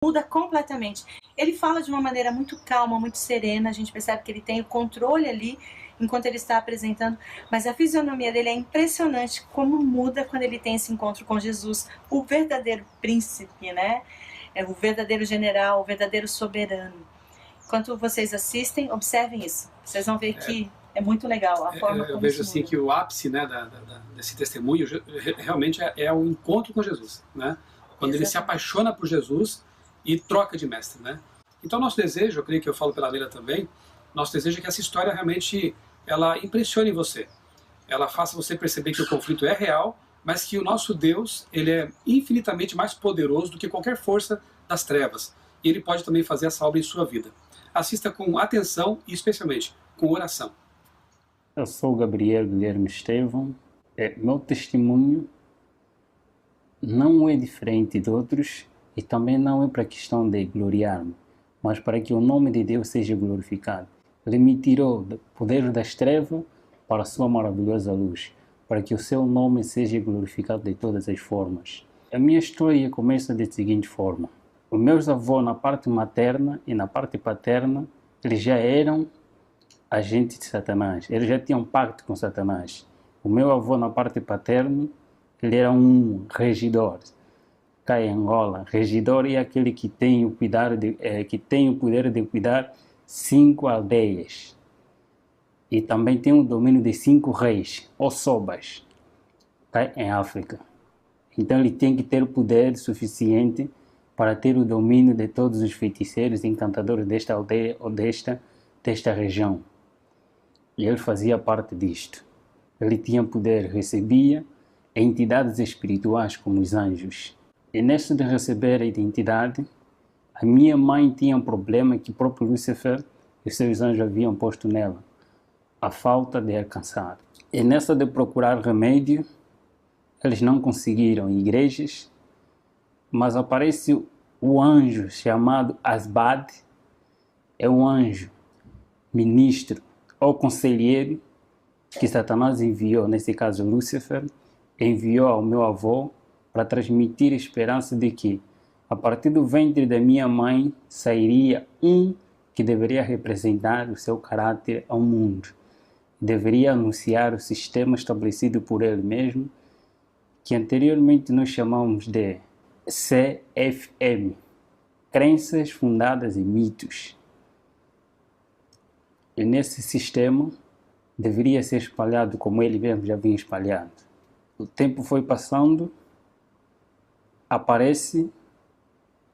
muda completamente. Ele fala de uma maneira muito calma, muito serena, a gente percebe que ele tem o controle ali enquanto ele está apresentando, mas a fisionomia dele é impressionante como muda quando ele tem esse encontro com Jesus, o verdadeiro príncipe, né? É o verdadeiro general, o verdadeiro soberano. Enquanto vocês assistem, observem isso. Vocês vão ver que é muito legal a forma como eu vejo isso assim muda. que o ápice, né, desse testemunho realmente é o encontro com Jesus, né? Quando ele se apaixona por Jesus e troca de mestre, né? Então nosso desejo, eu creio que eu falo pela Leila também, nosso desejo é que essa história realmente ela impressione você, ela faça você perceber que o conflito é real, mas que o nosso Deus ele é infinitamente mais poderoso do que qualquer força das trevas, e ele pode também fazer essa obra em sua vida. Assista com atenção e especialmente com oração. Eu sou Gabriel Guilherme Estevão. Meu testemunho não é diferente de outros e também não é para a questão de gloriar-me, mas para que o nome de Deus seja glorificado. Ele me tirou do poder das trevas para a sua maravilhosa luz, para que o seu nome seja glorificado de todas as formas. A minha história começa da seguinte forma. Os meus avós, na parte materna e na parte paterna, eles já eram agentes de Satanás. Eles já tinham pacto com Satanás. O meu avô, na parte paterna, ele era um regidor. Cá em Angola, regidor é aquele que tem o poder de cuidar 5 aldeias. E também tem o domínio de 5 reis, ou sobas, cá em África. Então ele tem que ter o poder suficiente para ter o domínio de todos os feiticeiros e encantadores desta aldeia ou desta região. E ele fazia parte disto. Ele tinha poder, recebia entidades espirituais como os anjos. E neste de receber a identidade, a minha mãe tinha um problema que o próprio Lúcifer e seus anjos haviam posto nela, a falta de alcançar. E nessa de procurar remédio, eles não conseguiram igrejas, mas aparece o anjo chamado Asbad, é um anjo, ministro ou conselheiro que Satanás enviou, nesse caso Lúcifer, enviou ao meu avô para transmitir a esperança de que, a partir do ventre da minha mãe, sairia um que deveria representar o seu caráter ao mundo. Deveria anunciar o sistema estabelecido por ele mesmo, que anteriormente nós chamamos de CFM, Crenças Fundadas em Mitos. E nesse sistema deveria ser espalhado como ele mesmo já vinha espalhado. O tempo foi passando, aparece,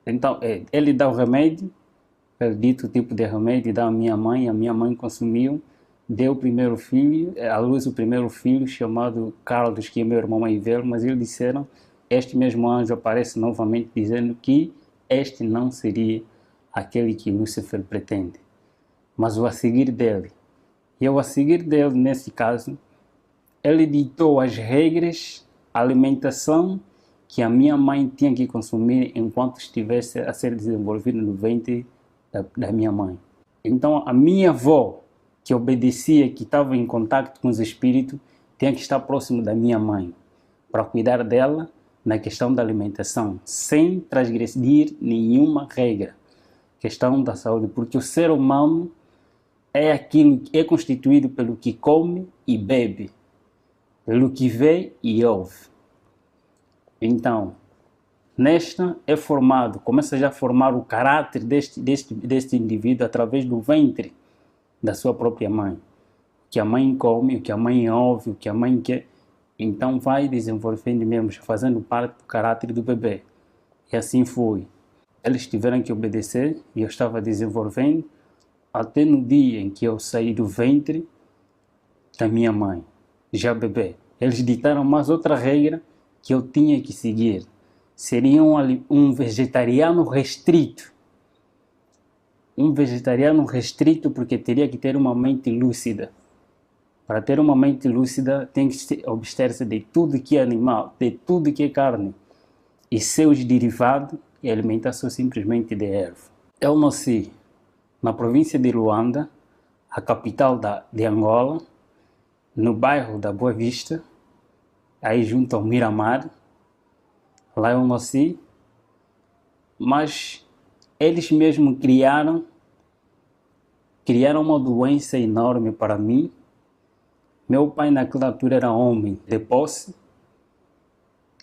então ele dá o remédio, ele dito o tipo de remédio, dá à minha mãe consumiu, deu o primeiro filho, à luz o primeiro filho chamado Carlos, que é meu irmão mais velho, mas eles disseram, este mesmo anjo aparece novamente dizendo que este não seria aquele que Lúcifer pretende, mas o a seguir dele. E ao a seguir dele, nesse caso, ele ditou as regras, a alimentação que a minha mãe tinha que consumir enquanto estivesse a ser desenvolvida no ventre da minha mãe. Então, a minha avó, que obedecia, que estava em contato com os espíritos, tinha que estar próximo da minha mãe, para cuidar dela na questão da alimentação, sem transgredir nenhuma regra. Questão da saúde, porque o ser humano é aquilo que é constituído pelo que come e bebe, pelo que vê e ouve. Então, nesta é formado, começa já a formar o caráter deste indivíduo através do ventre da sua própria mãe. O que a mãe come, o que a mãe ouve, o que a mãe quer. Então vai desenvolvendo mesmo, fazendo parte do caráter do bebê. E assim foi. Eles tiveram que obedecer e eu estava desenvolvendo até no dia em que eu saí do ventre da minha mãe, já bebê. Eles ditaram mais outra regra que eu tinha que seguir. Seria um vegetariano restrito. Um vegetariano restrito porque teria que ter uma mente lúcida. Para ter uma mente lúcida tem que abster-se de tudo que é animal, de tudo que é carne. E seus derivados e alimentação simplesmente de erva. Eu nasci na província de Luanda, a capital de Angola, no bairro da Boa Vista, aí junto ao Miramar. Lá eu nasci, mas Eles mesmos criaram uma doença enorme para mim. Meu pai naquela altura era homem de posse.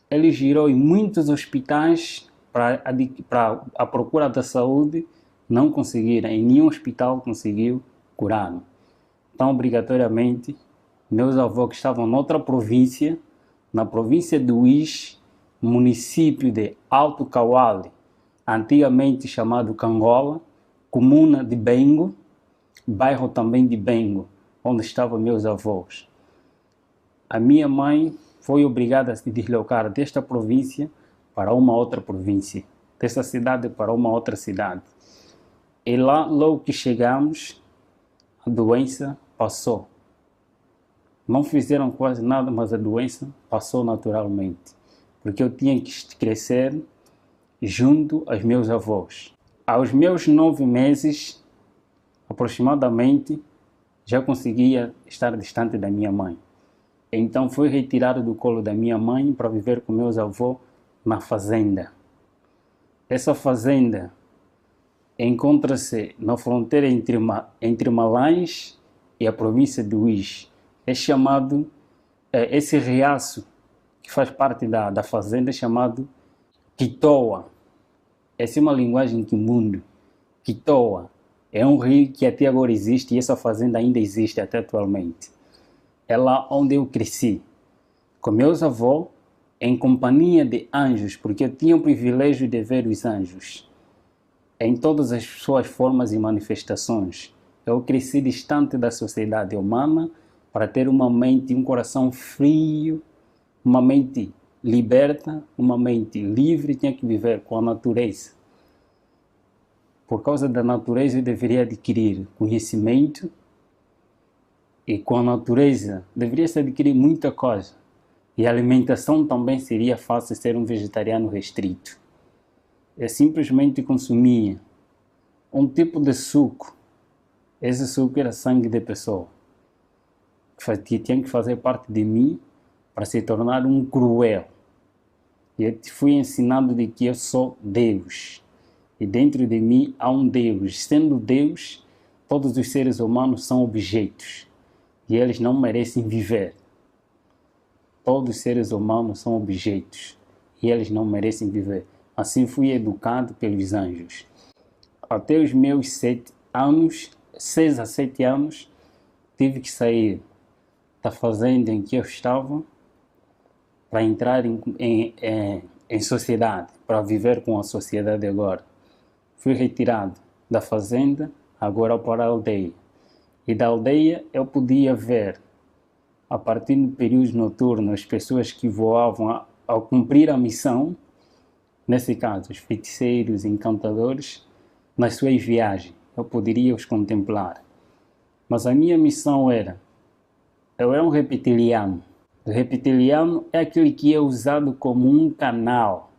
Ele girou em muitos hospitais para a procura da saúde, não conseguiram. Em nenhum hospital conseguiu curar. Então, obrigatoriamente, meus avós que estavam noutra província, na província de Uís, município de Alto Cauale, antigamente chamado Cangola, comuna de Bengo, bairro também de Bengo, onde estavam meus avós. A minha mãe foi obrigada a se deslocar desta província para uma outra província, desta cidade para uma outra cidade. E lá, logo que chegamos, a doença passou. Não fizeram quase nada, mas a doença passou naturalmente, porque eu tinha que crescer junto aos meus avós. Aos meus 9 meses, aproximadamente, já conseguia estar distante da minha mãe. Então fui retirado do colo da minha mãe para viver com meus avós na fazenda. Essa fazenda encontra-se na fronteira entre Malães e a província de Uís. É chamado, esse riacho que faz parte da fazenda é chamado Quitoa. Essa é uma linguagem quimundo. Quitoa é um rio que até agora existe e essa fazenda ainda existe até atualmente. É lá onde eu cresci, com meus avós, em companhia de anjos, porque eu tinha o privilégio de ver os anjos em todas as suas formas e manifestações. Eu cresci distante da sociedade humana para ter uma mente e um coração frio, uma mente liberta, uma mente livre. Tinha que viver com a natureza. Por causa da natureza eu deveria adquirir conhecimento e com a natureza deveria se adquirir muita coisa. E a alimentação também seria fácil ser um vegetariano restrito. Eu simplesmente consumia um tipo de suco. Esse suco era sangue de pessoa, que tinha que fazer parte de mim para se tornar um cruel. E eu fui ensinado de que eu sou Deus. E dentro de mim há um Deus. Sendo Deus, todos os seres humanos são objetos. E eles não merecem viver. Todos os seres humanos são objetos. E eles não merecem viver. Assim fui educado pelos anjos. Até os meus 6 a 7 anos, tive que sair da fazenda em que eu estava para entrar em sociedade, para viver com a sociedade agora. Fui retirado da fazenda, agora para a aldeia. E da aldeia eu podia ver, a partir do período noturno, as pessoas que voavam ao cumprir a missão, nesse caso, os feiticeiros, encantadores, nas suas viagens. Eu poderia os contemplar. Mas a minha missão eu era um reptiliano. O reptiliano é aquele que é usado como um canal.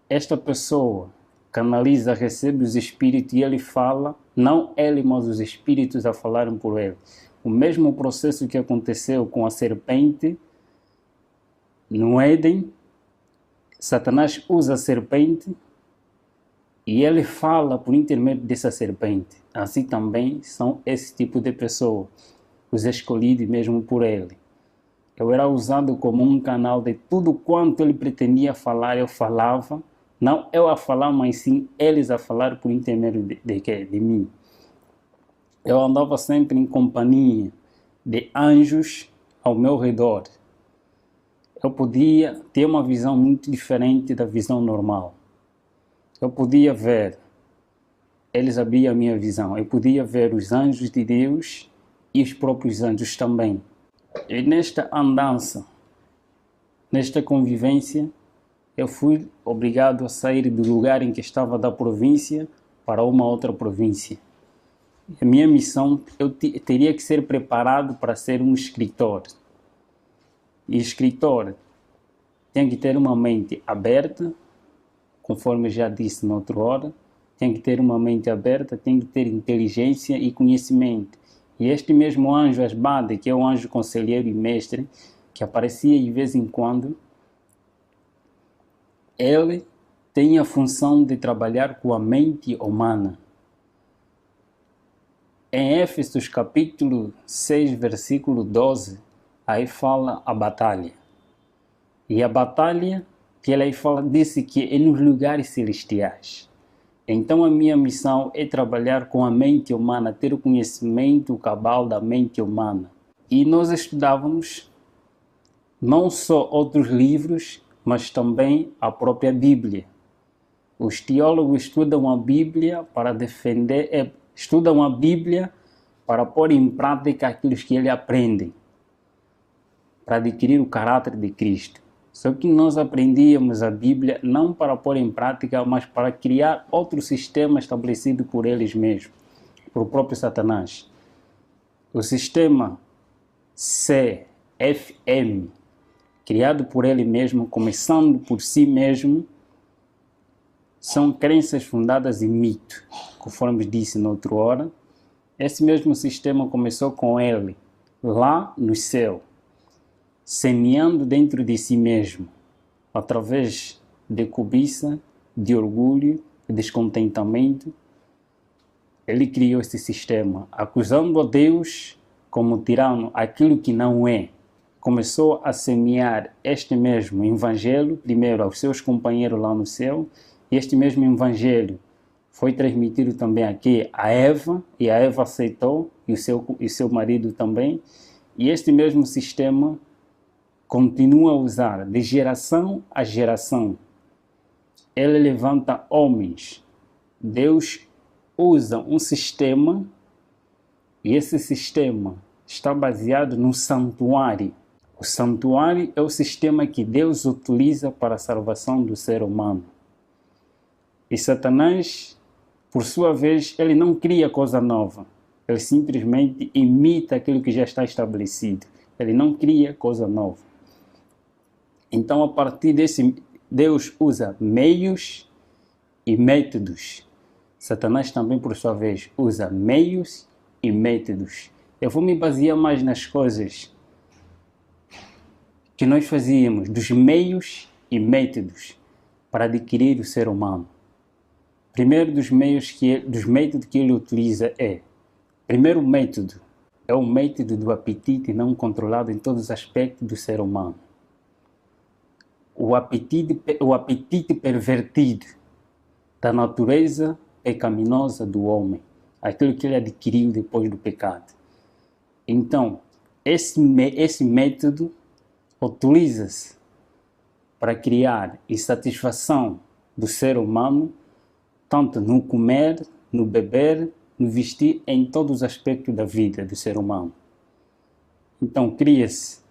Esta pessoa canaliza, recebe os espíritos e ele fala, não ele, mas os espíritos a falarem por ele. O mesmo processo que aconteceu com a serpente no Éden, Satanás usa a serpente e ele fala por intermédio dessa serpente. Assim também são esse tipo de pessoas, os escolhidos mesmo por ele. Eu era usado como um canal de tudo quanto ele pretendia falar, eu falava. Não eu a falar, mas sim eles a falar por intermédio de mim. Eu andava sempre em companhia de anjos ao meu redor. Eu podia ter uma visão muito diferente da visão normal. Eu podia ver, eles abriam a minha visão, eu podia ver os anjos de Deus e os próprios anjos também. E nesta andança, nesta convivência, eu fui obrigado a sair do lugar em que estava da província para uma outra província. A minha missão, eu teria que ser preparado para ser um escritor. E escritor tem que ter uma mente aberta, conforme já disse na outra hora, tem que ter uma mente aberta, tem que ter inteligência e conhecimento. E este mesmo anjo Asbade, que é um anjo conselheiro e mestre, que aparecia de vez em quando, ele tem a função de trabalhar com a mente humana. Em Éfesos capítulo 6, versículo 12, aí fala a batalha. E a batalha que ele aí fala, disse que é nos lugares celestiais. Então a minha missão é trabalhar com a mente humana, ter o conhecimento cabal da mente humana. E nós estudávamos não só outros livros, mas também a própria Bíblia. Os teólogos estudam a Bíblia para defender, estudam a Bíblia para pôr em prática aquilo que eles aprendem, para adquirir o caráter de Cristo. Só que nós aprendíamos a Bíblia não para pôr em prática, mas para criar outro sistema estabelecido por eles mesmos, por o próprio Satanás. O sistema CFM, criado por ele mesmo, começando por si mesmo, são crenças fundadas em mito, conforme disse na outra hora. Esse mesmo sistema começou com ele, lá no céu, semeando dentro de si mesmo, através de cobiça, de orgulho, de descontentamento. Ele criou esse sistema, acusando a Deus como tirano, aquilo que não é. Começou a semear este mesmo evangelho, primeiro aos seus companheiros lá no céu, e este mesmo evangelho foi transmitido também aqui a Eva, e a Eva aceitou, e seu marido também, e este mesmo sistema continua a usar de geração a geração. Ele levanta homens. Deus usa um sistema, e esse sistema está baseado no santuário. O santuário é o sistema que Deus utiliza para a salvação do ser humano. E Satanás, por sua vez, ele não cria coisa nova. Ele simplesmente imita aquilo que já está estabelecido. Ele não cria coisa nova. Então, a partir desse, Deus usa meios e métodos. Satanás também, por sua vez, usa meios e métodos. Eu vou me basear mais nas coisas que nós fazíamos, dos meios e métodos para adquirir o ser humano. Primeiro dos métodos que ele utiliza primeiro método é o método do apetite não controlado em todos os aspectos do ser humano. O apetite pervertido da natureza pecaminosa do homem, aquilo que ele adquiriu depois do pecado. Então, esse método utiliza-se para criar insatisfação do ser humano, tanto no comer, no beber, no vestir, em todos os aspectos da vida do ser humano. Então, cria-se,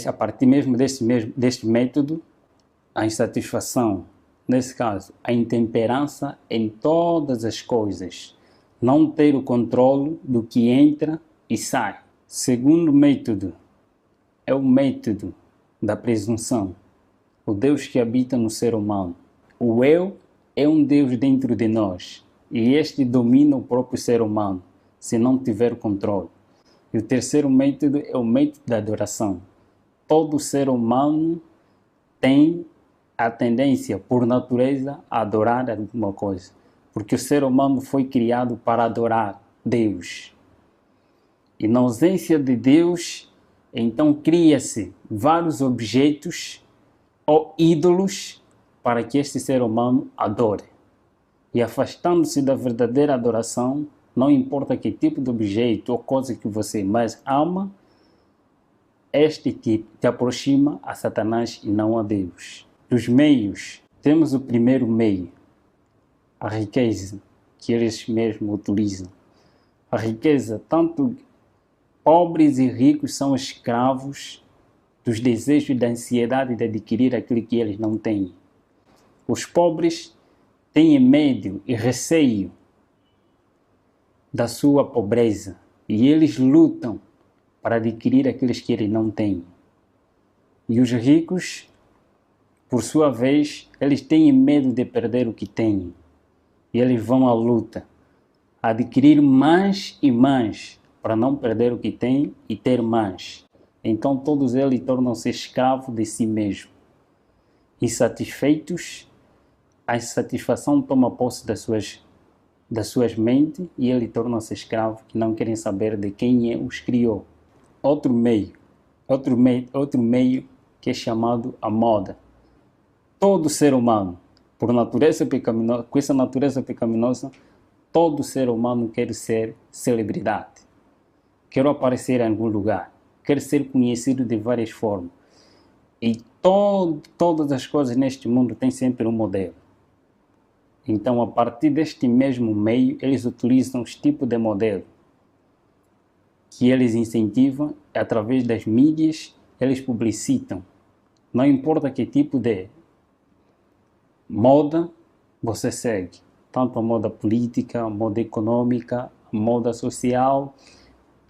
a partir mesmo deste método, a insatisfação, nesse caso, a intemperança em todas as coisas, não ter o controle do que entra e sai. Segundo método é o método da presunção, o Deus que habita no ser humano. O eu é um Deus dentro de nós e este domina o próprio ser humano, se não tiver controle. E o terceiro método é o método da adoração. Todo ser humano tem a tendência, por natureza, a adorar alguma coisa, porque o ser humano foi criado para adorar Deus. E na ausência de Deus, então cria-se vários objetos ou ídolos para que este ser humano adore. E afastando-se da verdadeira adoração, não importa que tipo de objeto ou coisa que você mais ama, este te aproxima a Satanás e não a Deus. Dos meios, temos o primeiro meio, a riqueza, que eles mesmos utilizam. A riqueza, tanto pobres e ricos são escravos dos desejos e da ansiedade de adquirir aquilo que eles não têm. Os pobres têm medo e receio da sua pobreza e eles lutam para adquirir aqueles que eles não têm. E os ricos, por sua vez, eles têm medo de perder o que têm. E eles vão à luta, a adquirir mais e mais, para não perder o que têm e ter mais. Então todos eles tornam-se escravos de si mesmos. insatisfeitos, a insatisfação toma posse das suas mentes e ele torna-se escravo, que não querem saber de quem os criou. Outro meio que é chamado a moda. Todo ser humano, por natureza pecaminosa, com essa natureza pecaminosa, todo ser humano quer ser celebridade, quer aparecer em algum lugar, quer ser conhecido de várias formas. E todas as coisas neste mundo têm sempre um modelo. Então, a partir deste mesmo meio, eles utilizam os tipos de modelo que eles incentivam através das mídias, eles publicitam. Não importa que tipo de moda você segue, tanto a moda política, a moda econômica, a moda social,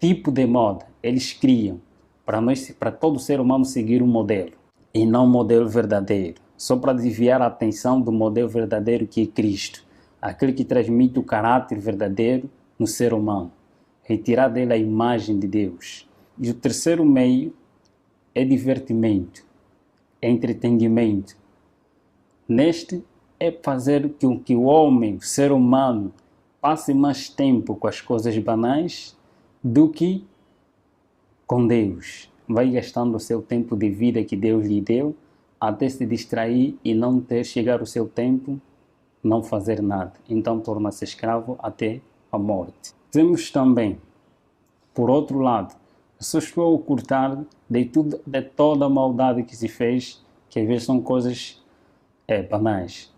tipo de moda, eles criam para todo ser humano seguir um modelo e não um modelo verdadeiro, só para desviar a atenção do modelo verdadeiro que é Cristo, aquele que transmite o caráter verdadeiro no ser humano, retirar dele a imagem de Deus. E o terceiro meio é divertimento, é entretenimento. Neste é fazer com que o homem, o ser humano, passe mais tempo com as coisas banais do que com Deus. Vai gastando o seu tempo de vida que Deus lhe deu até se distrair e não ter chegar o seu tempo, não fazer nada. Então torna-se escravo até a morte. Temos também, por outro lado, se estou a ocultar de toda a maldade que se fez, que às vezes são coisas banais,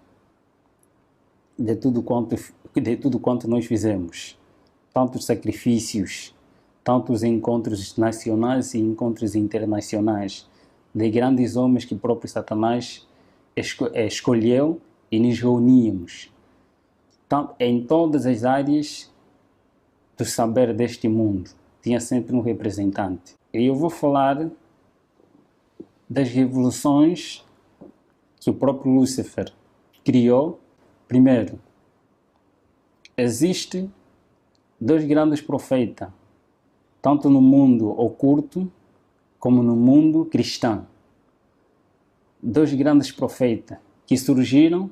de tudo quanto nós fizemos, tantos sacrifícios, tantos encontros nacionais e encontros internacionais, de grandes homens que o próprio Satanás escolheu e nos reuníamos. Em todas as áreas do saber deste mundo, tinha sempre um representante. E eu vou falar das revoluções que o próprio Lúcifer criou. Primeiro, existem dois grandes profetas, tanto no mundo oculto como no mundo cristão. Dois grandes profetas que surgiram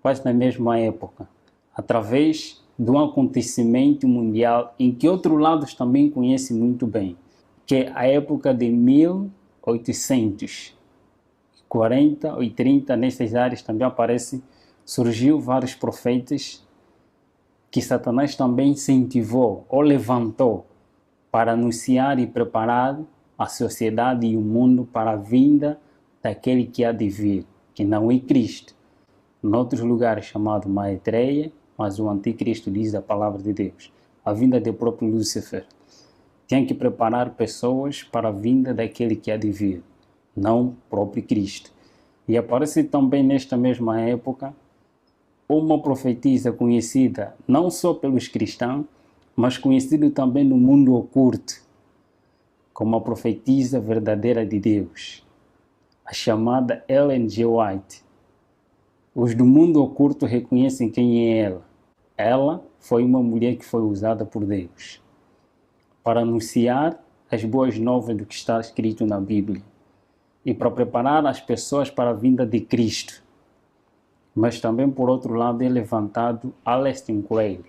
quase na mesma época, através de um acontecimento mundial em que outros lados também conhecem muito bem, que é a época de 1840 ou 30, nessas áreas também surgiu vários profetas que Satanás também incentivou ou levantou para anunciar e preparar a sociedade e o mundo para a vinda daquele que há de vir, que não é Cristo. Em outros lugares chamado Maitreya, mas o anticristo diz a palavra de Deus. A vinda do próprio Lúcifer. Tem que preparar pessoas para a vinda daquele que há de vir, não o próprio Cristo. E aparece também nesta mesma época uma profetisa conhecida não só pelos cristãos, mas conhecida também no mundo oculto, como a profetisa verdadeira de Deus, a chamada Ellen G. White. Os do mundo oculto reconhecem quem é ela. Ela foi uma mulher que foi usada por Deus para anunciar as boas novas do que está escrito na Bíblia e para preparar as pessoas para a vinda de Cristo. Mas também, por outro lado, é levantado Aleister Crowley.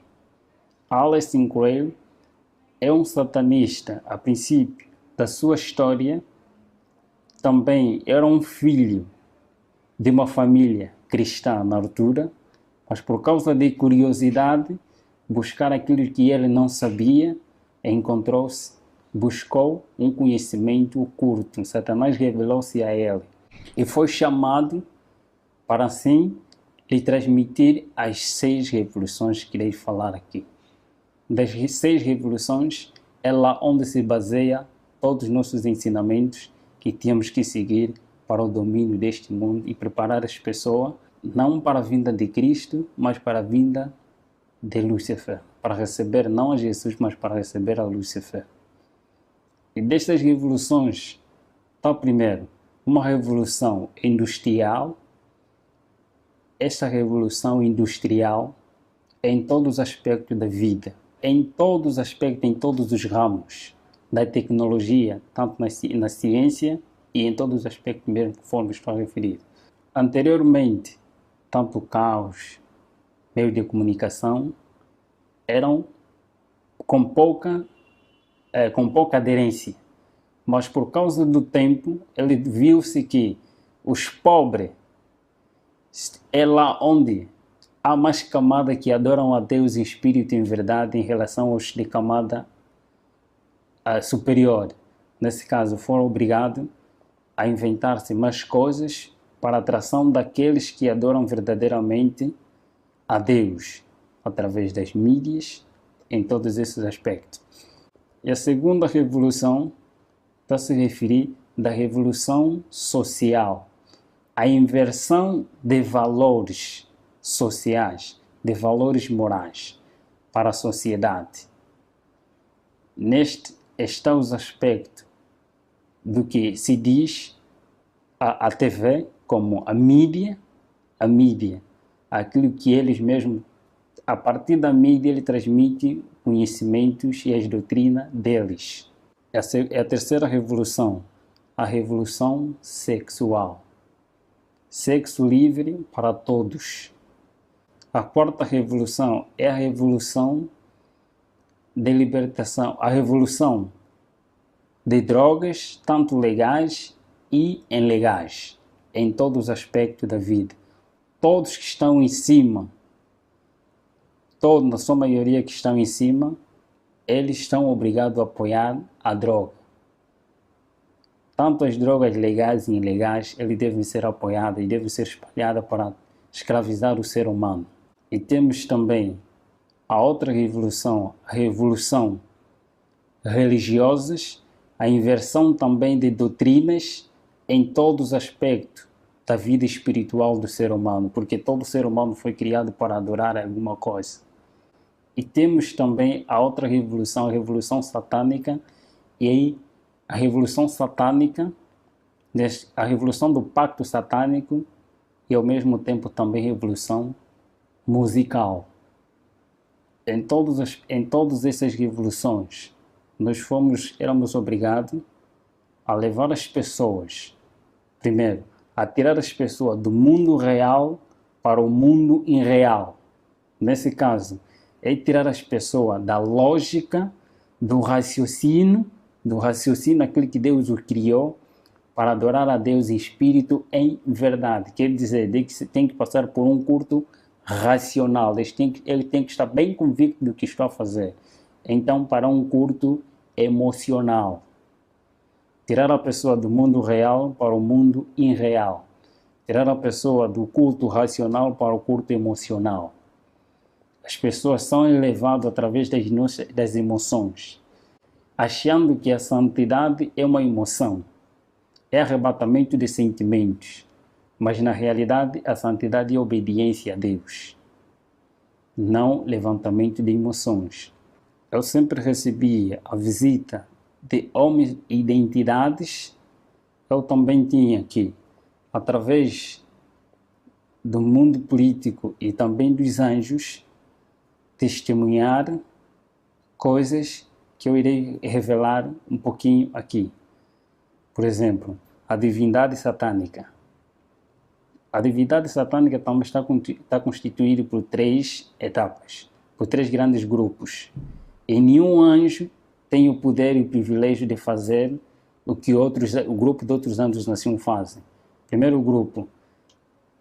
Aleister Crowley é um satanista, a princípio da sua história. Também era um filho de uma família cristã na altura, mas por causa de curiosidade, buscar aquilo que ele não sabia, buscou um conhecimento oculto. Satanás revelou-se a ele e foi chamado para assim lhe transmitir as 6 revoluções que irei falar aqui. Das 6 revoluções é lá onde se baseia todos os nossos ensinamentos que temos que seguir para o domínio deste mundo e preparar as pessoas não para a vinda de Cristo, mas para a vinda de Lúcifer, para receber não a Jesus, mas para receber a Lúcifer. E destas revoluções, está primeiro uma revolução industrial. Esta revolução industrial é em todos os aspectos da vida, em todos os aspectos, em todos os ramos da tecnologia, tanto na ciência e em todos os aspectos mesmo, conforme estou a referir. Anteriormente, tanto carros, meios de comunicação, eram com pouca aderência. Mas por causa do tempo, ele viu-se que os pobres é lá onde há mais camada que adoram a Deus em espírito e em verdade em relação aos de camada superior. Nesse caso, foram obrigados a inventar-se mais coisas para a atração daqueles que adoram verdadeiramente a Deus, através das mídias, em todos esses aspectos. E a segunda revolução está a se referir da revolução social, a inversão de valores sociais, de valores morais para a sociedade. Neste está os aspectos do que se diz a TV como a mídia, aquilo que eles mesmos, a partir da mídia, ele transmite conhecimentos e as doutrinas deles. É a terceira revolução, a revolução sexual. Sexo livre para todos. A quarta revolução é a revolução de libertação, a revolução de drogas, tanto legais e ilegais, em todos os aspectos da vida. Todos que estão em cima, na sua maioria que estão em cima, eles estão obrigados a apoiar a droga. Tanto as drogas legais e ilegais, eles devem ser apoiadas e devem ser espalhadas para escravizar o ser humano. E temos também a outra revolução, a revolução religiosas, a inversão também de doutrinas em todos os aspectos da vida espiritual do ser humano, porque todo ser humano foi criado para adorar alguma coisa. E temos também a outra revolução, a revolução satânica, e aí a revolução satânica, a revolução do pacto satânico e ao mesmo tempo também revolução musical. Em todas essas revoluções, nós éramos obrigados a levar as pessoas, primeiro, a tirar as pessoas do mundo real para o mundo irreal. Nesse caso, é tirar as pessoas da lógica, do raciocínio, aquele que Deus o criou, para adorar a Deus em espírito, em verdade. Quer dizer, que você tem que passar por um culto racional, ele tem que estar bem convicto do que está a fazer. Então, para um culto emocional. Tirar a pessoa do mundo real para o mundo irreal. Tirar a pessoa do culto racional para o culto emocional. As pessoas são elevadas através das emoções, achando que a santidade é uma emoção, é arrebatamento de sentimentos, mas na realidade a santidade é obediência a Deus, não levantamento de emoções. Eu sempre recebia a visita de homens e identidades. Eu também tinha que, através do mundo político e também dos anjos, testemunhar coisas que eu irei revelar um pouquinho aqui. Por exemplo, a divindade satânica. A divindade satânica também está constituída por 3 etapas, por 3 grandes grupos. E nenhum anjo tem o poder e o privilégio de fazer o que o grupo de outros anjos naciam fazem. Primeiro grupo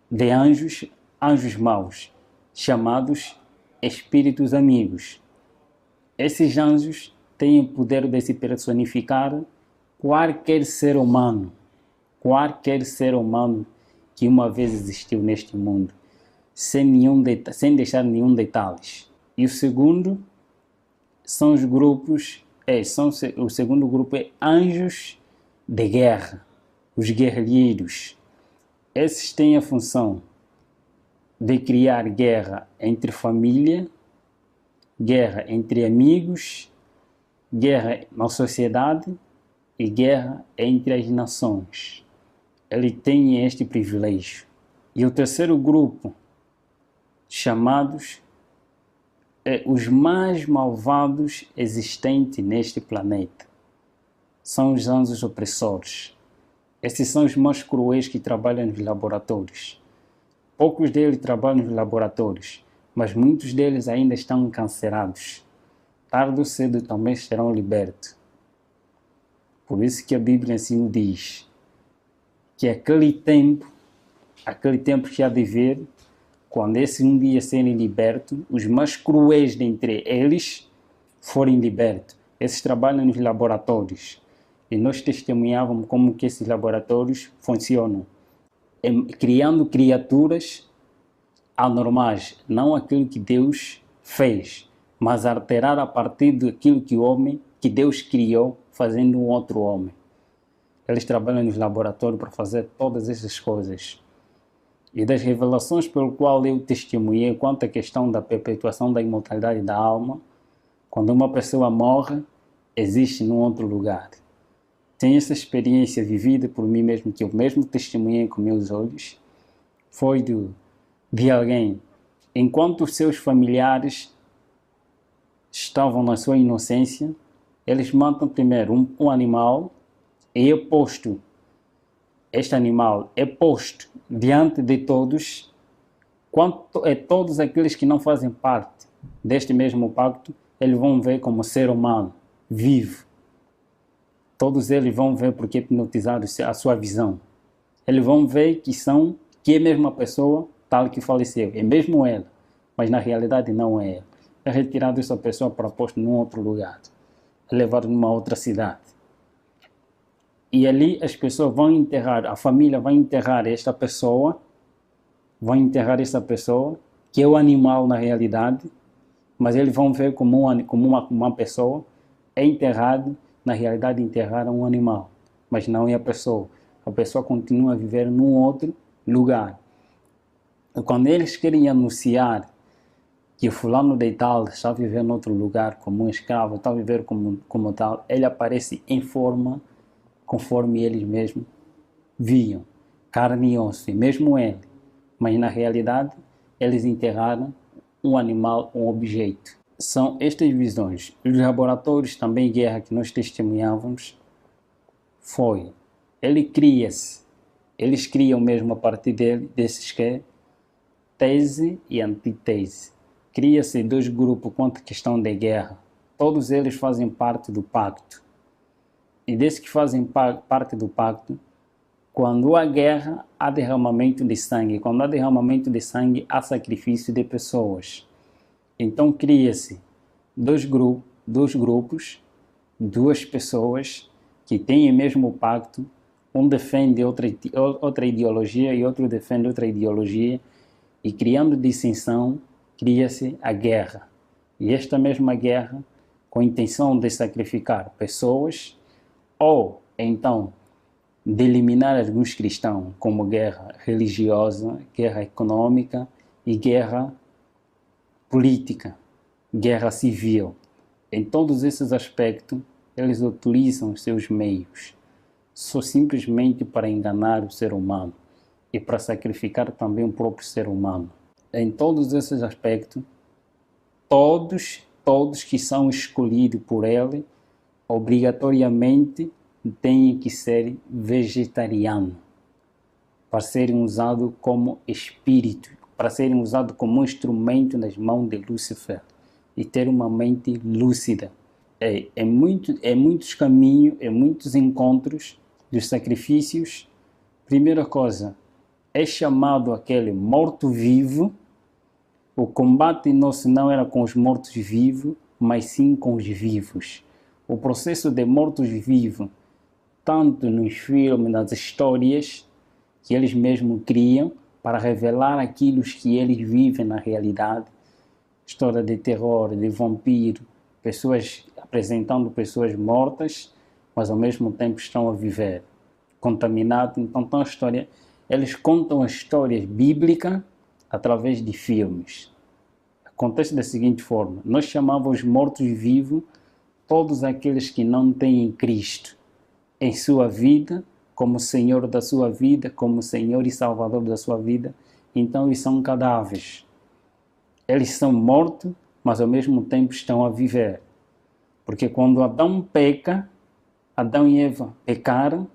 de anjos maus, chamados espíritos amigos. Esses anjos têm o poder de se personificar qualquer ser humano que uma vez existiu neste mundo, sem deixar nenhum detalhes. E o segundo são os grupos, o segundo grupo é anjos de guerra, os guerrilheiros. Esses têm a função de criar guerra entre família, guerra entre amigos, guerra na sociedade e guerra entre as nações. Ele tem este privilégio. E o terceiro grupo, chamados os mais malvados existentes neste planeta, são os anjos opressores. Esses são os mais cruéis que trabalham nos laboratórios. Poucos deles trabalham nos laboratórios, mas muitos deles ainda estão encarcerados. Tarde ou cedo também serão libertos. Por isso que a Bíblia assim diz que aquele tempo que há de vir, quando esse um dia serem libertos, os mais cruéis dentre eles forem libertos. Esses trabalham nos laboratórios. E nós testemunhávamos como que esses laboratórios funcionam. Criando criaturas anormais, não aquilo que Deus fez, mas alterar a partir daquilo que Deus criou, fazendo um outro homem. Eles trabalham nos laboratórios para fazer todas essas coisas. E das revelações pelo qual eu testemunhei quanto à questão da perpetuação da imortalidade da alma, quando uma pessoa morre, existe num outro lugar. Tem essa experiência vivida por mim mesmo, que eu mesmo testemunhei com meus olhos, foi de alguém, enquanto os seus familiares estavam na sua inocência, eles matam primeiro um animal e este animal é posto diante de todos, quanto é todos aqueles que não fazem parte deste mesmo pacto, eles vão ver como ser humano, vivo. Todos eles vão ver porque hipnotizaram a sua visão. Eles vão ver que é a mesma pessoa tal que faleceu, é mesmo ela, mas na realidade não é ela. É retirado essa pessoa para posto num outro lugar, é levado numa outra cidade. E ali as pessoas vão enterrar, a família vai enterrar essa pessoa, que é o animal na realidade, mas eles vão ver como uma pessoa, é enterrado, na realidade enterraram um animal, mas não é a pessoa. A pessoa continua a viver num outro lugar. E quando eles querem anunciar que o fulano de tal está a viver em outro lugar como um escravo, está a viver como tal, ele aparece em forma conforme eles mesmos viam, carne e osso, mesmo ele. Mas na realidade, eles enterraram um animal, um objeto. São estas visões. Os laboratórios também, guerra que nós testemunhávamos, eles criam mesmo a partir desses que é tese e antítese. Cria-se dois grupos quanto à questão da guerra. Todos eles fazem parte do pacto. E desses que fazem parte do pacto, quando há guerra, há derramamento de sangue. Quando há derramamento de sangue, há sacrifício de pessoas. Então cria-se dois grupos, duas pessoas que têm o mesmo pacto, um defende outra ideologia e outro defende outra ideologia, e criando dissensão, cria-se a guerra. E esta mesma guerra, com a intenção de sacrificar pessoas, ou então de eliminar alguns cristãos, como guerra religiosa, guerra econômica e guerra política, guerra civil. Em todos esses aspectos, eles utilizam os seus meios, só simplesmente para enganar o ser humano e para sacrificar também o próprio ser humano. Em todos esses aspectos, todos que são escolhidos por ele, obrigatoriamente têm que ser vegetarianos, para serem usados como espírito, para serem usados como instrumento nas mãos de Lúcifer e ter uma mente lúcida. Muitos caminhos, muitos encontros dos sacrifícios. Primeira coisa, é chamado aquele morto-vivo. O combate nosso não era com os mortos-vivos, mas sim com os vivos. O processo de mortos-vivos, tanto nos filmes, nas histórias que eles mesmos criam, para revelar aquilo que eles vivem na realidade. História de terror, de vampiro, pessoas apresentando pessoas mortas, mas ao mesmo tempo estão a viver, contaminados. Então, eles contam as histórias bíblicas através de filmes. Acontece da seguinte forma: nós chamávamos mortos-vivos todos aqueles que não têm Cristo em sua vida, como Senhor da sua vida, como Senhor e Salvador da sua vida. Então eles são cadáveres. Eles são mortos, mas ao mesmo tempo estão a viver. Porque quando Adão peca, Adão e Eva pecaram,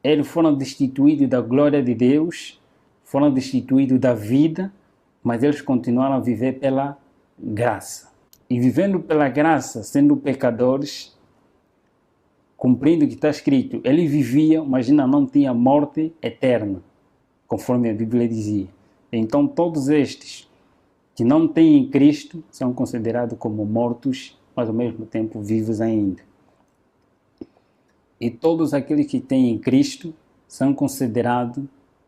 Eles foram destituídos da glória de Deus, foram destituídos da vida, mas eles continuaram a viver pela graça. E vivendo pela graça, sendo pecadores, cumprindo o que está escrito, ele vivia, mas ainda não tinha morte eterna, conforme a Bíblia dizia. Então todos estes que não têm Cristo são considerados como mortos, mas ao mesmo tempo vivos ainda. E todos aqueles que têm Cristo são considerados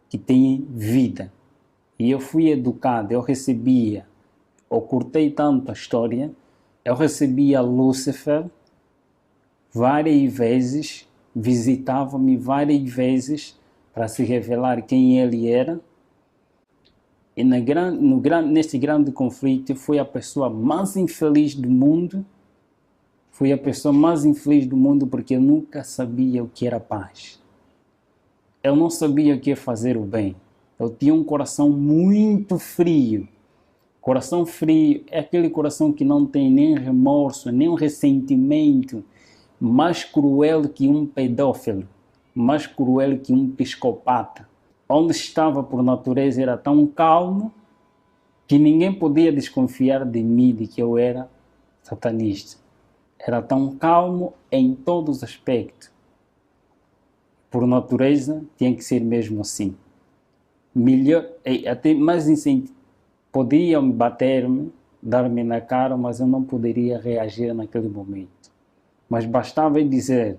que têm vida. E eu fui educado, eu recebia, eu curtei tanto a história, eu recebia Lúcifer várias vezes, visitava-me várias vezes para se revelar quem ele era. E nesse grande conflito, fui a pessoa mais infeliz do mundo. Fui a pessoa mais infeliz do mundo porque eu nunca sabia o que era paz. Eu não sabia o que é fazer o bem. Eu tinha um coração muito frio. Coração frio é aquele coração que não tem nem remorso, nem um ressentimento, mais cruel que um pedófilo, mais cruel que um psicopata. Onde estava por natureza era tão calmo que ninguém podia desconfiar de mim, de que eu era satanista. Era tão calmo em todos os aspectos. Por natureza, tinha que ser mesmo assim. Melhor, até mais incentivo. Podiam bater-me, dar-me na cara, mas eu não poderia reagir naquele momento. Mas bastava dizer,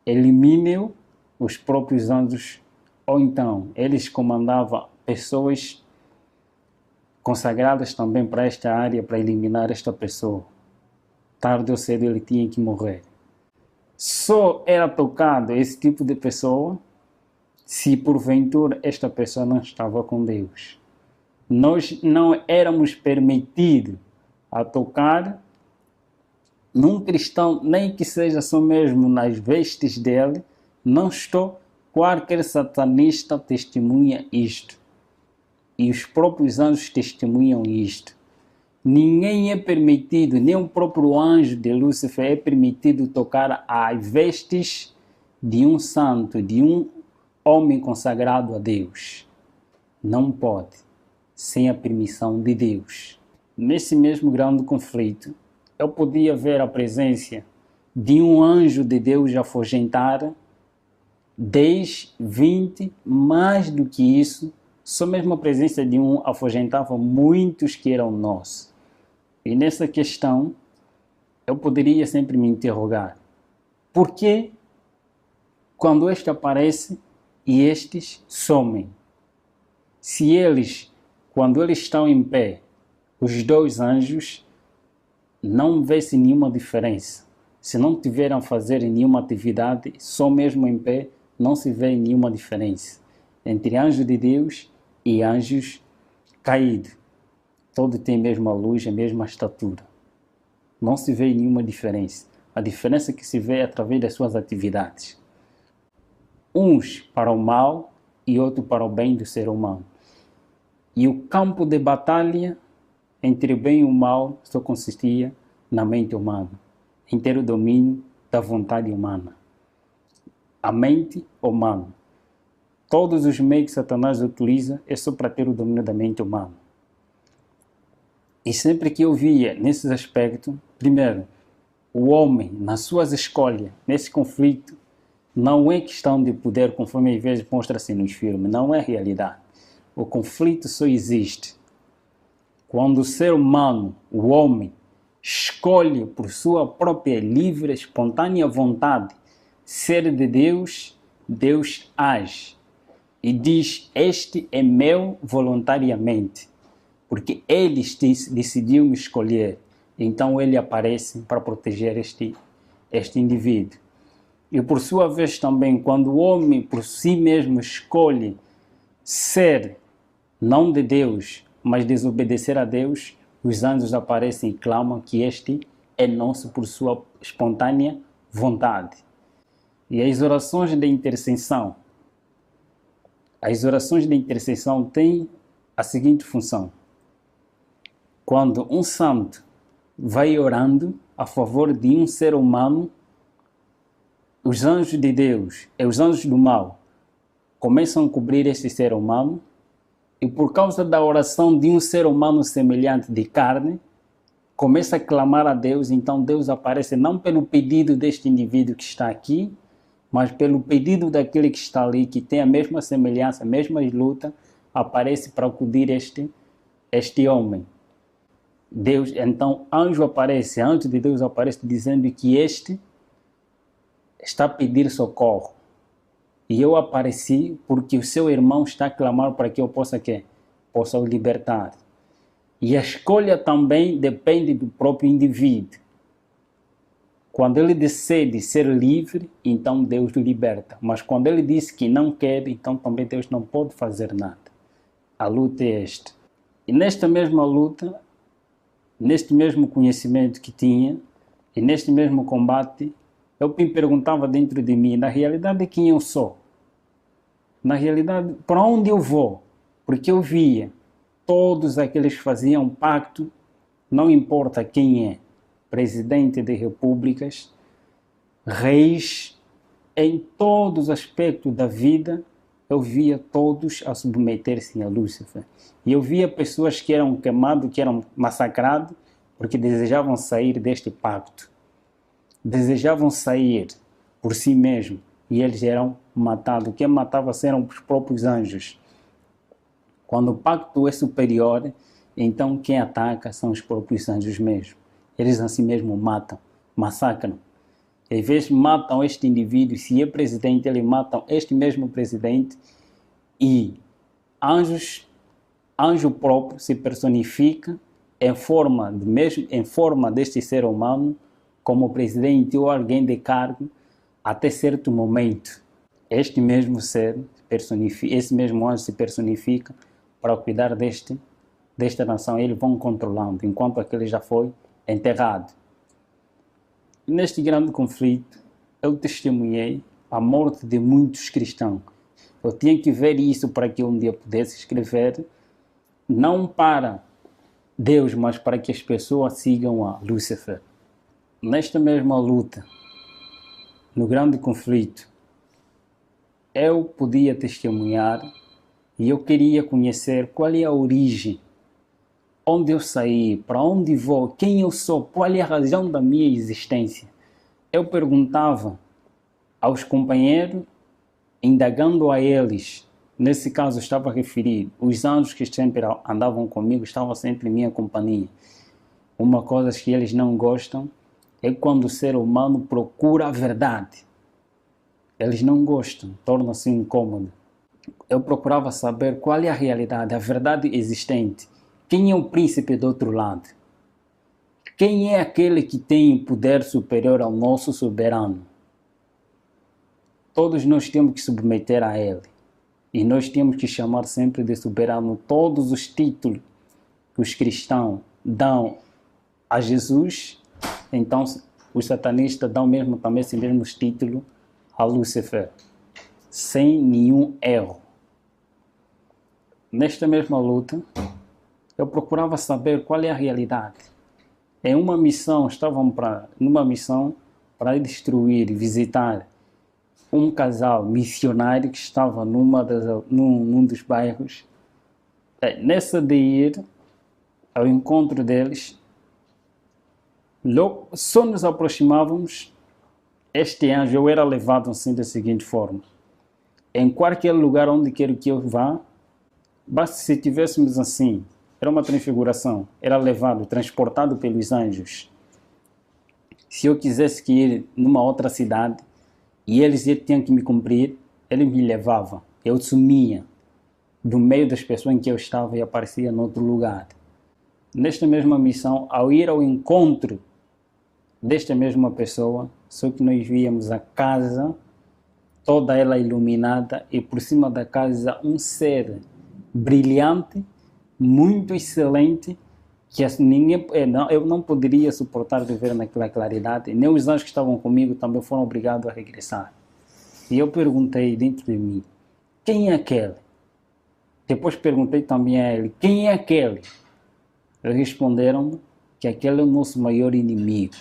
elimine os próprios anjos, ou então eles comandavam pessoas consagradas também para esta área, para eliminar esta pessoa. Tarde ou cedo ele tinha que morrer. Só era tocado esse tipo de pessoa se porventura esta pessoa não estava com Deus. Nós não éramos permitidos a tocar num cristão, nem que seja só mesmo nas vestes dele. Não estou, qualquer satanista testemunha isto. E os próprios anjos testemunham isto. Ninguém é permitido, nem o próprio anjo de Lúcifer é permitido tocar as vestes de um santo, de um homem consagrado a Deus. Não pode, sem a permissão de Deus. Nesse mesmo grande conflito, eu podia ver a presença de um anjo de Deus afugentar 10, 20, mais do que isso. Só mesmo a presença de um afugentava muitos que eram nossos. E nessa questão, eu poderia sempre me interrogar. Por que quando este aparece e estes somem? Se eles, quando eles estão em pé, os dois anjos, não vê-se nenhuma diferença. Se não tiveram a fazer nenhuma atividade, só mesmo em pé, não se vê nenhuma diferença entre anjos de Deus e anjos caídos. Todos têm a mesma luz, a mesma estatura. Não se vê nenhuma diferença. A diferença que se vê é através das suas atividades. Uns para o mal e outros para o bem do ser humano. E o campo de batalha entre o bem e o mal só consistia na mente humana, em ter o domínio da vontade humana. A mente humana. Todos os meios que Satanás utiliza é só para ter o domínio da mente humana. E sempre que eu via nesses aspectos, primeiro, o homem, nas suas escolhas, nesse conflito, não é questão de poder, conforme às vezes mostra-se nos filmes, não é realidade. O conflito só existe quando o ser humano, o homem, escolhe por sua própria livre, espontânea vontade ser de Deus, Deus age e diz, este é meu voluntariamente, porque ele decidiu me escolher. Então ele aparece para proteger este indivíduo. E por sua vez também, quando o homem por si mesmo escolhe ser não de Deus, mas desobedecer a Deus, os anjos aparecem e clamam que este é nosso por sua espontânea vontade. E as orações de intercessão. As orações de intercessão têm a seguinte função. Quando um santo vai orando a favor de um ser humano, os anjos de Deus e os anjos do mal começam a cobrir este ser humano, e por causa da oração de um ser humano semelhante de carne, começa a clamar a Deus. Então Deus aparece não pelo pedido deste indivíduo que está aqui, mas pelo pedido daquele que está ali, que tem a mesma semelhança, a mesma luta, aparece para acudir este homem. Deus, então, anjo de Deus aparece dizendo que este está a pedir socorro. E eu apareci porque o seu irmão está a clamar para que eu possa o libertar. E a escolha também depende do próprio indivíduo. Quando ele decide ser livre, então Deus o liberta. Mas quando ele diz que não quer, então também Deus não pode fazer nada. A luta é esta. E nesta mesma luta, neste mesmo conhecimento que tinha, e neste mesmo combate, eu me perguntava dentro de mim, na realidade, quem eu sou? Na realidade, para onde eu vou? Porque eu via todos aqueles que faziam pacto, não importa quem é, presidente de repúblicas, reis, em todos os aspectos da vida, eu via todos a submeter-se a Lúcifer. E eu via pessoas que eram queimadas, que eram massacradas, porque desejavam sair deste pacto. Desejavam sair por si mesmos, e eles eram matados. Quem matava eram os próprios anjos. Quando o pacto é superior, então quem ataca são os próprios anjos mesmo. Eles assim mesmo matam, massacram. Às vezes matam este indivíduo, se é presidente, eles matam este mesmo presidente, e anjo próprio se personifica em forma deste ser humano, como presidente ou alguém de cargo, até certo momento. Este mesmo ser esse mesmo anjo se personifica para cuidar desta nação. Eles vão controlando, enquanto aquele já foi enterrado. Neste grande conflito, eu testemunhei a morte de muitos cristãos. Eu tinha que ver isso para que um dia pudesse escrever, não para Deus, mas para que as pessoas sigam a Lúcifer. Nesta mesma luta, no grande conflito, eu podia testemunhar e eu queria conhecer qual é a origem, onde eu saí, para onde vou, quem eu sou, qual é a razão da minha existência. Eu perguntava aos companheiros, indagando a eles. Nesse caso, estava a referir os anjos que sempre andavam comigo, estavam sempre em minha companhia. Uma coisa que eles não gostam é quando o ser humano procura a verdade. Eles não gostam, torna-se incômodo. Eu procurava saber qual é a realidade, a verdade existente. Quem é o príncipe do outro lado? Quem é aquele que tem poder superior ao nosso soberano? Todos nós temos que submeter a ele. E nós temos que chamar sempre de soberano todos os títulos que os cristãos dão a Jesus. Então, os satanistas dão mesmo também esse mesmo título a Lúcifer, sem nenhum erro. Nesta mesma luta, eu procurava saber qual é a realidade. Em uma missão, numa missão para destruir e visitar um casal missionário que estava num dos bairros. Nessa de ir ao encontro deles, logo, só nos aproximávamos, este anjo, eu era levado assim da seguinte forma: em qualquer lugar onde quer que eu vá, basta se tivéssemos assim, era uma transfiguração, era levado, transportado pelos anjos. Se eu quisesse ir numa outra cidade e eles tinham que me cumprir, eles me levavam, eu sumia do meio das pessoas em que eu estava e aparecia em outro lugar. Nesta mesma missão, ao ir ao encontro desta mesma pessoa, só que nós víamos a casa, toda ela iluminada, e por cima da casa um ser brilhante, muito excelente, que eu não poderia suportar de ver naquela claridade. Nem os anjos que estavam comigo também foram obrigados a regressar. E eu perguntei dentro de mim, quem é aquele? Depois perguntei também a ele, quem é aquele? Eles responderam que aquele é o nosso maior inimigo.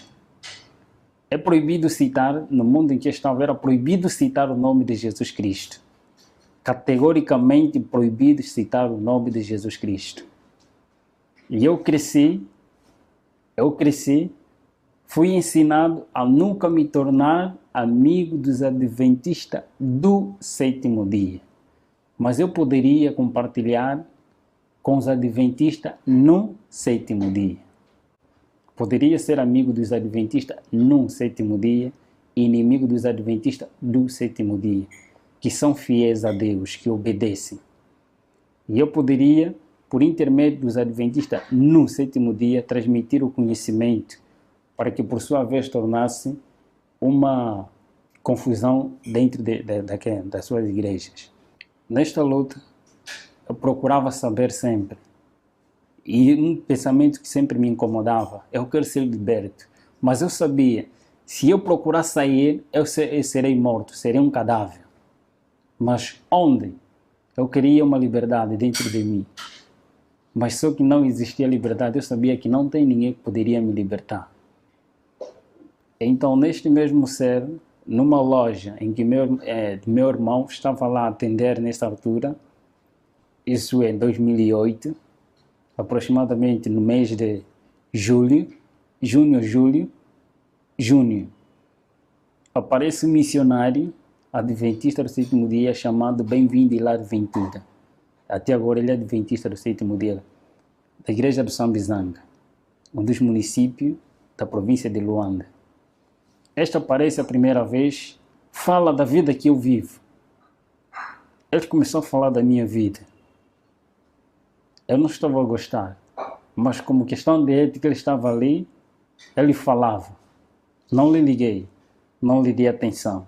é proibido citar, no mundo em que eu estava, era proibido citar o nome de Jesus Cristo. Categoricamente proibido citar o nome de Jesus Cristo. E eu cresci, fui ensinado a nunca me tornar amigo dos adventistas do sétimo dia. Mas eu poderia compartilhar com os adventistas no sétimo dia. Poderia ser amigo dos adventistas no sétimo dia e inimigo dos adventistas do sétimo dia, que são fiéis a Deus, que obedecem. E eu poderia, por intermédio dos adventistas no sétimo dia, transmitir o conhecimento para que, por sua vez, tornasse uma confusão dentro das suas igrejas. Nesta luta, eu procurava saber sempre. E um pensamento que sempre me incomodava: eu quero ser liberto. Mas eu sabia, se eu procurar sair, eu serei morto, serei um cadáver. Mas onde? Eu queria uma liberdade dentro de mim. Mas só que não existia liberdade, eu sabia que não tem ninguém que poderia me libertar. Então, neste mesmo ser, numa loja em que meu irmão estava lá a atender nessa altura, isso em 2008, aproximadamente no mês de junho, aparece um missionário adventista do sétimo dia chamado Bem-vindo Hilário Ventura. Até agora ele é adventista do sétimo dia, da igreja do Sambizanga, um dos municípios da província de Luanda. Este aparece a primeira vez, fala da vida que eu vivo. Ele começou a falar da minha vida. Eu não estava a gostar, mas como questão de ética ele estava ali, ele falava. Não lhe liguei, não lhe dei atenção.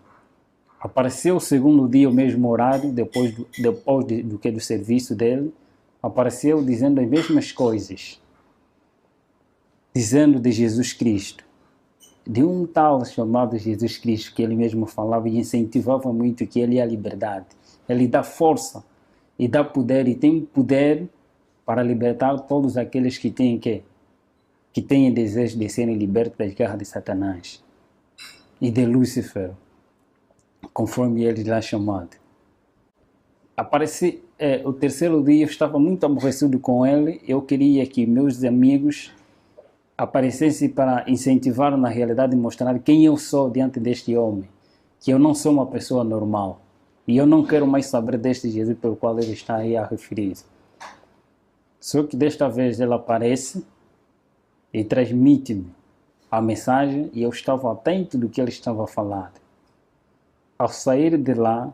Apareceu o segundo dia, o mesmo horário, depois do serviço dele, apareceu dizendo as mesmas coisas, dizendo de Jesus Cristo, de um tal chamado Jesus Cristo, que ele mesmo falava e incentivava muito, que ele é a liberdade. Ele dá força e dá poder, e tem poder para libertar todos aqueles que têm desejo de serem libertos das garras de Satanás e de Lúcifer, conforme ele lá chamado. O terceiro dia eu estava muito aborrecido com ele. Eu queria que meus amigos aparecessem para incentivar na realidade e mostrar quem eu sou diante deste homem, que eu não sou uma pessoa normal e eu não quero mais saber deste Jesus pelo qual ele está aí a referir. Só que desta vez ele aparece e transmite-me a mensagem e eu estava atento do que ele estava a falar. Ao sair de lá,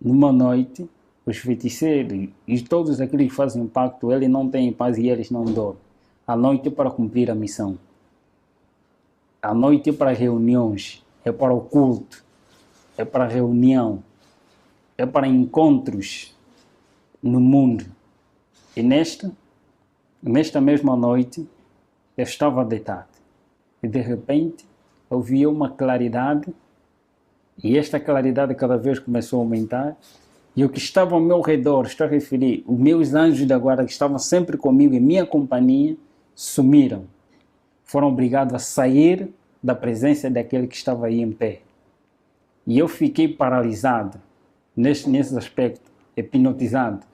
numa noite, os feiticeiros e todos aqueles que fazem pacto, ele não tem paz e eles não dormem. A noite é para cumprir a missão. A noite é para reuniões, é para o culto, é para reunião, é para encontros no mundo. E nesta mesma noite, eu estava deitado. E de repente, eu vi uma claridade, e esta claridade cada vez começou a aumentar, e o que estava ao meu redor, estou a referir, os meus anjos da guarda que estavam sempre comigo, em minha companhia, sumiram. Foram obrigados a sair da presença daquele que estava aí em pé. E eu fiquei paralisado, nesse aspecto, hipnotizado.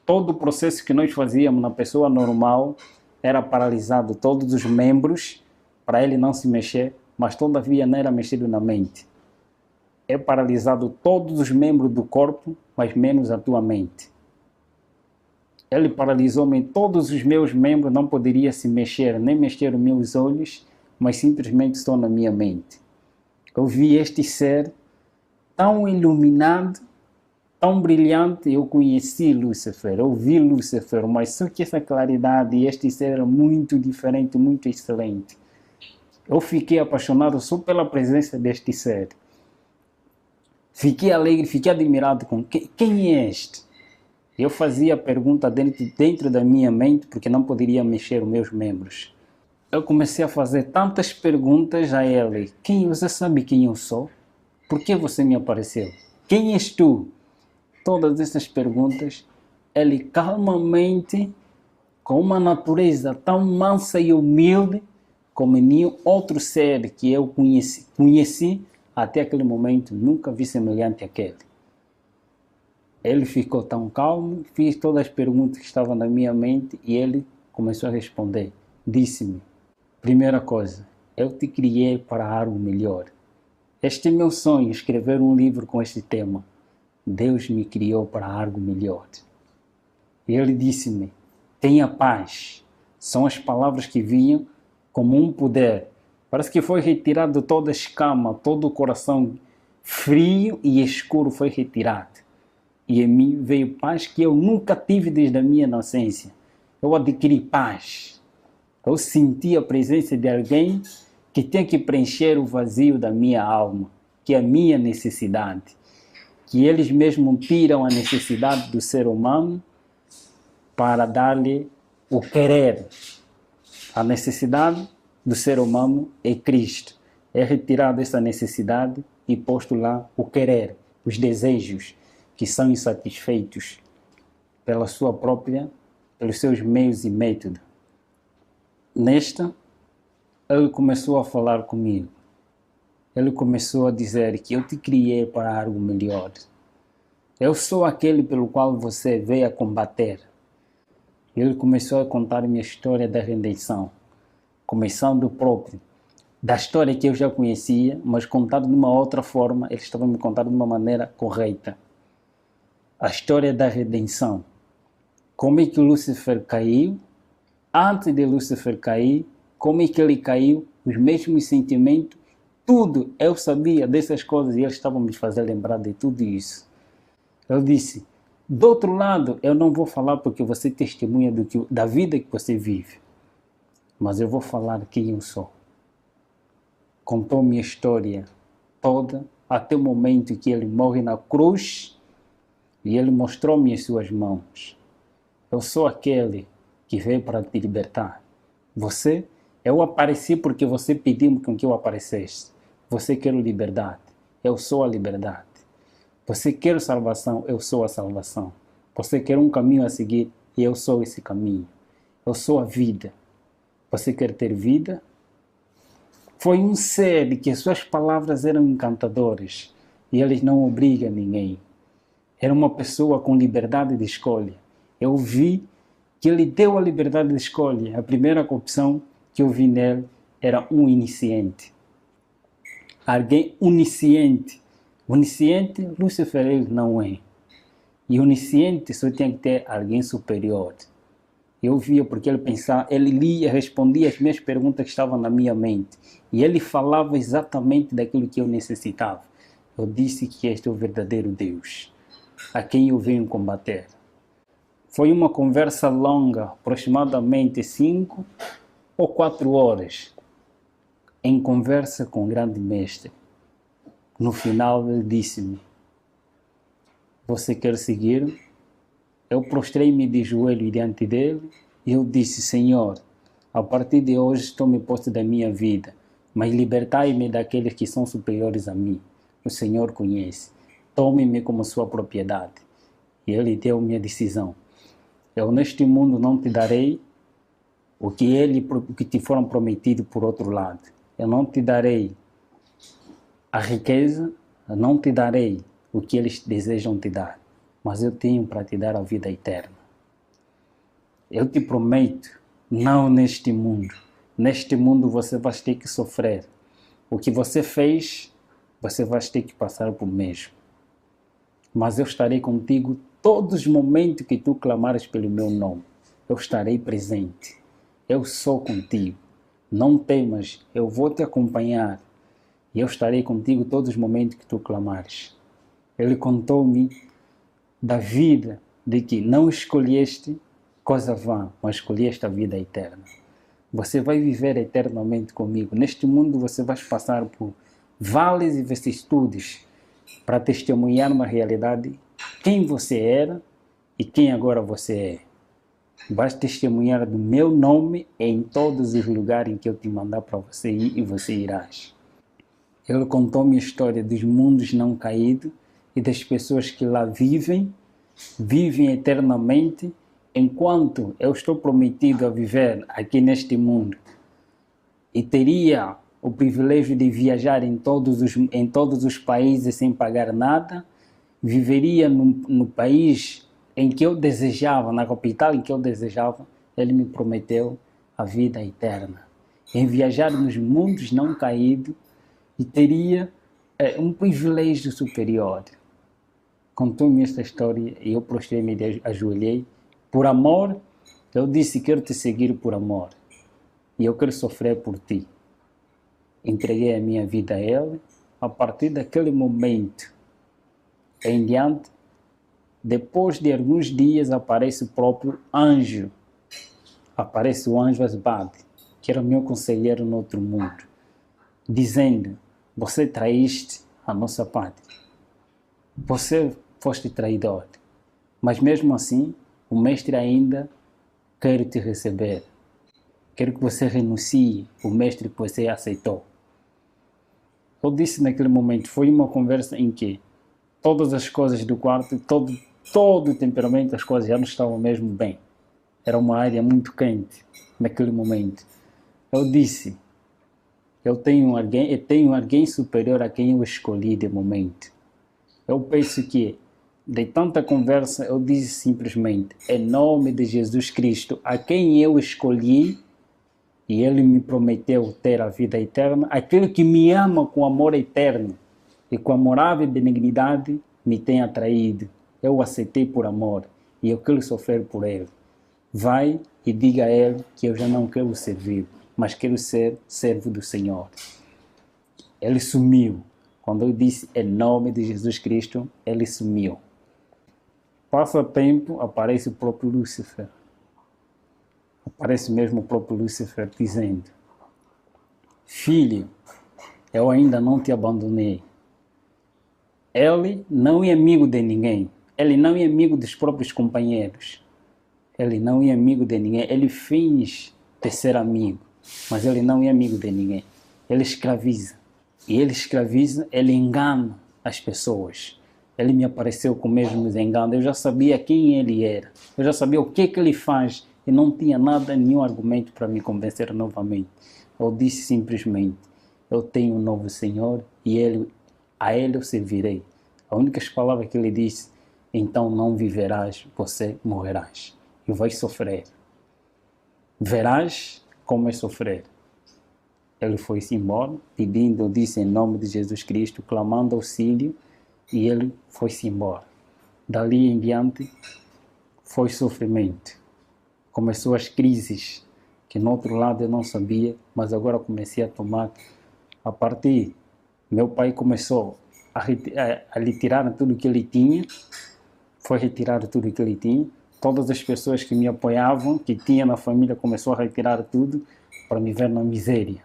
Todo o processo que nós fazíamos na pessoa normal era paralisado, todos os membros, para ele não se mexer, mas todavia não era mexido na mente. É paralisado todos os membros do corpo, mas menos a tua mente. Ele paralisou-me, todos os meus membros não poderiam se mexer, nem mexer os meus olhos, mas simplesmente estão na minha mente. Eu vi este ser tão iluminado, tão brilhante, eu conheci Lúcifer, eu vi Lúcifer, mas só que essa claridade e este ser era muito diferente, muito excelente. Eu fiquei apaixonado só pela presença deste ser. Fiquei alegre, fiquei admirado com quem é este? Eu fazia a pergunta dentro da minha mente, porque não poderia mexer os meus membros. Eu comecei a fazer tantas perguntas a ele. Você sabe quem eu sou? Por que você me apareceu? Quem és tu? Todas essas perguntas, ele calmamente, com uma natureza tão mansa e humilde, como nenhum outro ser que eu conheci até aquele momento, nunca vi semelhante àquele. Ele ficou tão calmo, fiz todas as perguntas que estavam na minha mente e ele começou a responder. Disse-me, primeira coisa, eu te criei para algo melhor. Este é meu sonho, escrever um livro com este tema. Deus me criou para algo melhor. E ele disse-me, tenha paz. São as palavras que vinham como um poder. Parece que foi retirado toda a escama, todo o coração frio e escuro foi retirado. E em mim veio paz que eu nunca tive desde a minha inocência. Eu adquiri paz. Eu senti a presença de alguém que tem que preencher o vazio da minha alma, que é a minha necessidade. Que eles mesmos tiram a necessidade do ser humano para dar-lhe o querer. A necessidade do ser humano é Cristo. É retirado essa necessidade e posto lá o querer, os desejos que são insatisfeitos pelos seus meios e métodos. Nesta, ele começou a falar comigo. Ele começou a dizer que eu te criei para algo melhor. Eu sou aquele pelo qual você veio a combater. Ele começou a contar minha história da redenção, começando da história que eu já conhecia, mas contado de uma outra forma, ele estava me contando de uma maneira correta. A história da redenção. Como é que Lúcifer caiu? Antes de Lúcifer cair, como é que ele caiu? Os mesmos sentimentos, tudo. Eu sabia dessas coisas e eles estavam me fazendo lembrar de tudo isso. Eu disse, do outro lado, eu não vou falar porque você testemunha da vida que você vive. Mas eu vou falar quem eu sou. Contou minha história toda, até o momento que ele morre na cruz. E ele mostrou-me as suas mãos. Eu sou aquele que veio para te libertar. Eu apareci porque você pediu com que eu aparecesse. Você quer liberdade. Eu sou a liberdade. Você quer salvação. Eu sou a salvação. Você quer um caminho a seguir. E eu sou esse caminho. Eu sou a vida. Você quer ter vida? Foi um ser que suas palavras eram encantadoras. E eles não obrigam ninguém. Era uma pessoa com liberdade de escolha. Eu vi que ele deu a liberdade de escolha. A primeira opção que eu vi nele era um iniciante. Alguém onisciente. Onisciente, Lúcifer ele não é. E onisciente só tinha que ter alguém superior. Eu via porque ele pensava, ele lia, respondia as minhas perguntas que estavam na minha mente. E ele falava exatamente daquilo que eu necessitava. Eu disse que este é o verdadeiro Deus, a quem eu venho combater. Foi uma conversa longa, aproximadamente 5 ou 4 horas, em conversa com o grande mestre. No final ele disse-me, você quer seguir? Eu prostrei-me de joelho diante dele e eu disse, Senhor, a partir de hoje estou me posto da minha vida, mas libertai-me daqueles que são superiores a mim. O Senhor conhece. Tome-me como sua propriedade. E ele deu minha decisão. Eu neste mundo não te darei o que te foram prometido por outro lado. Eu não te darei a riqueza, eu não te darei o que eles desejam te dar, mas eu tenho para te dar a vida eterna. Eu te prometo, não neste mundo. Neste mundo você vai ter que sofrer. O que você fez, você vai ter que passar por mesmo. Mas eu estarei contigo todos os momentos que tu clamares pelo meu nome. Eu estarei presente. Eu sou contigo. Não temas, eu vou te acompanhar. E eu estarei contigo todos os momentos que tu clamares. Ele contou-me da vida, de que não escolheste coisa vã, mas escolheste a vida eterna. Você vai viver eternamente comigo. Neste mundo você vai passar por vales e vicissitudes para testemunhar uma realidade, quem você era e quem agora você é. Vais testemunhar do meu nome em todos os lugares em que eu te mandar para você ir e você irás. Ele contou-me a história dos mundos não caídos e das pessoas que lá vivem eternamente, enquanto eu estou prometido a viver aqui neste mundo. e teria o privilégio de viajar em todos os países sem pagar nada, viveria no país em que eu desejava, na capital em que eu desejava. Ele me prometeu a vida eterna, em viajar nos mundos não caídos, e teria um privilégio superior. Contou-me esta história e eu prostrei-me e ajoelhei. Por amor, eu disse: quero te seguir por amor e eu quero sofrer por ti. Entreguei a minha vida a Ele. A partir daquele momento em diante, depois de alguns dias, aparece o próprio anjo. Aparece o anjo Asbad, que era o meu conselheiro no outro mundo, dizendo: você traíste a nossa pátria. Você foste traidor. Mas mesmo assim, o mestre ainda quer te receber. Quer que você renuncie o mestre que você aceitou. Eu disse naquele momento, foi uma conversa em que todas as coisas do quarto, todo o temperamento, as coisas já não estavam mesmo bem. Era uma área muito quente naquele momento. Eu disse: eu tenho alguém superior a quem eu escolhi de momento. Eu penso que, de tanta conversa, eu disse simplesmente: em nome de Jesus Cristo, a quem eu escolhi, e Ele me prometeu ter a vida eterna, aquele que me ama com amor eterno e com amorável benignidade me tem atraído. Eu o aceitei por amor e eu quero sofrer por Ele. Vai e diga a Ele que eu já não quero servir, mas quero ser servo do Senhor. Ele sumiu. Quando eu disse em nome de Jesus Cristo, ele sumiu. Passa tempo, aparece o próprio Lúcifer. Aparece mesmo o próprio Lúcifer dizendo: filho, eu ainda não te abandonei. Ele não é amigo de ninguém. Ele não é amigo dos próprios companheiros. Ele não é amigo de ninguém. Ele finge de ser amigo, mas ele não é amigo de ninguém. Ele escraviza. E ele escraviza, ele engana as pessoas. Ele me apareceu com o mesmo engano. Eu já sabia quem ele era. Eu já sabia o que ele faz. E não tinha nenhum argumento para me convencer novamente. Eu disse simplesmente: eu tenho um novo Senhor e a Ele eu servirei. A única palavra que ele disse: então não viverás, você morrerás. E vais sofrer. Verás como é sofrer. Ele foi-se embora, pedindo, eu disse em nome de Jesus Cristo, clamando auxílio, e ele foi-se embora. Dali em diante, foi sofrimento. Começou as crises, que no outro lado eu não sabia, mas agora comecei a tomar. A partir, meu pai começou a retirar tudo que ele tinha, foi retirar tudo que ele tinha. Todas as pessoas que me apoiavam, que tinha na família, começou a retirar tudo para me ver na miséria.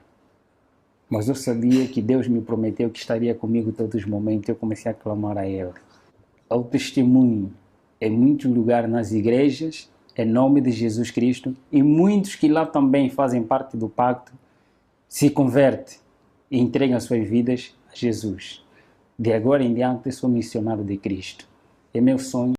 Mas eu sabia que Deus me prometeu que estaria comigo todos os momentos. Eu comecei a clamar a Ele. Eu testemunho em muitos lugares nas igrejas, em nome de Jesus Cristo, e muitos que lá também fazem parte do pacto, se convertem e entregam suas vidas a Jesus. De agora em diante, eu sou missionário de Cristo. É meu sonho